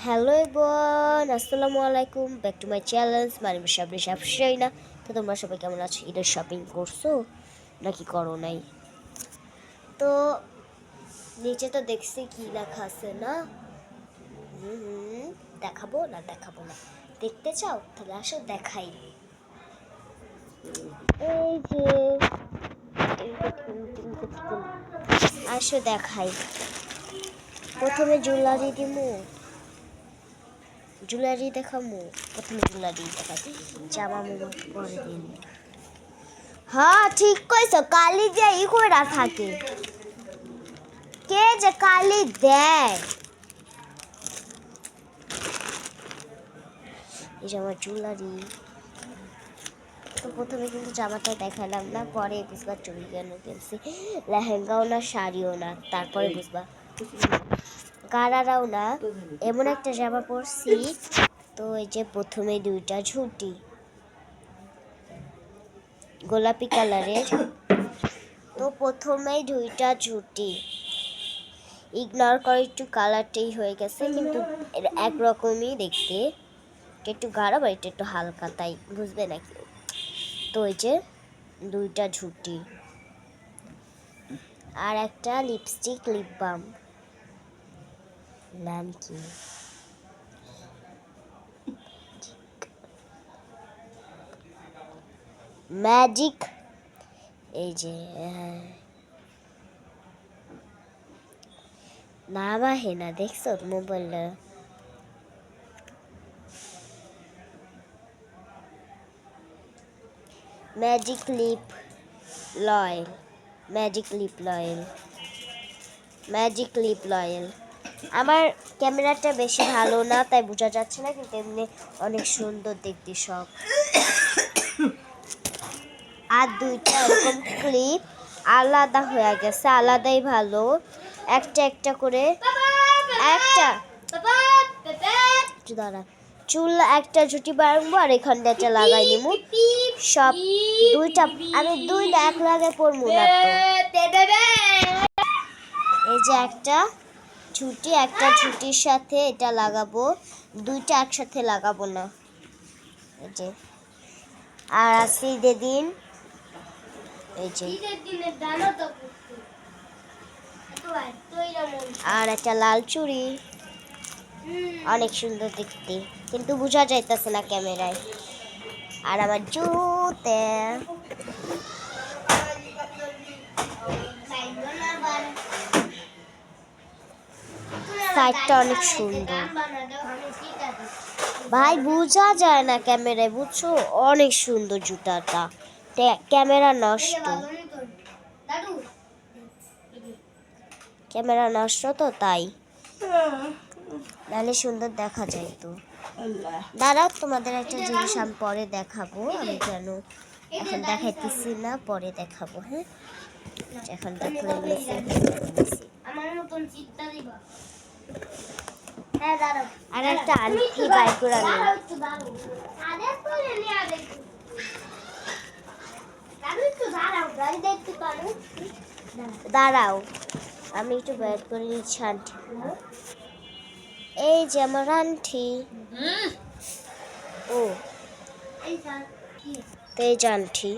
Hello everyone, আসসালামু আলাইকুম, back to my channel. মানে না। তো তোমরা সবাই কেমন আছো? ঈদের শপিং করছো নাকি করো নাই? তো নিচে তো দেখছি কি লেখা আছে না? দেখাবো না দেখতে চাও? তাহলে আসো দেখাই। এই যে আসো দেখাই। প্রথমে জুয়েলারি দেখামু। প্রথমে জুয়েলারি দেখাই, জামা পরে দিন। হ্যাঁ ঠিক কইছো, কালি যে ই কইরা থাকে, কে যে কালি দেয়। এই যে আমার জুয়েলারি। তো প্রথমে কিন্তু জামাটা দেখালাম না, পরে বুঝবা চুরি কেন কিনছি, লেহেঙ্গাও না শাড়িও না, তারপরে বুঝবা গারারাও না, এমন একটা জামা পরছি। তো এই যে প্রথমে দুইটা ঝুঁটি গোলাপি কালারের। তো প্রথমেই দুইটা ঝুঁটি ইগনোর করে, একটু কালারটাই হয়ে গেছে, কিন্তু একরকমই দেখতে, একটু গাঢ় বা এটা একটু হালকা, তাই বুঝবে না কেউ। তো এই যে দুইটা ঝুঁটি আর একটা লিপস্টিক, লিপ বাম, নাম কি ম্যাজিক। এই যে নাম আহে না, দেখছো মোবাইলে? ম্যাজিক লিপ লয়েল, ম্যাজিক লিপ লয়েল। আমার ক্যামেরাটা বেশি ভালো না, তাই বোঝা যাচ্ছে না, কিন্তু এমনি অনেক সুন্দর দেখতে সব। আর দুইটা এরকম ক্লিপ আলাদা হয়ে গেছে, আলাদাই ভালো। একটা একটা করে, একটা দাঁড়া, চুল একটা ঝুটি বাড়বো আর এখানটা একটা লাগাই নিমু সব। আমি দুইটা এক লাগাই পরবো না তো। এই যে একটা ঝুটির সাথে এটা লাগাবো, দুইটা একসাথে লাগাবো না। এই যে আর আছে ঈদের দিন, এই যে আর একটা লাল চুড়ি, অনেক সুন্দর দেখতে, কিন্তু বোঝা যাইতেছে না ক্যামেরায়। আর আমার জুতে সাইডটা অনেক সুন্দর ভাই, বোঝা যায় না ক্যামেরায়, বুঝছো? অনেক সুন্দর জুতাটা, ক্যামেরা নষ্ট তো, তাই নাহলে সুন্দর দেখা যায়। তো দাঁড়াও, তোমাদের একটা জিনিস আমি পরে দেখাবো, আমি কেন এখন দেখাইতেছি না, পরে দেখাবো। হ্যাঁ, এখন দেখলে আর একটা আন্টি বাই করে দাঁড়াও, আমি একটু বের করে নিচ্ছি আন্টি। এই যে আমার আন্টি, ও এই যে আন্টি।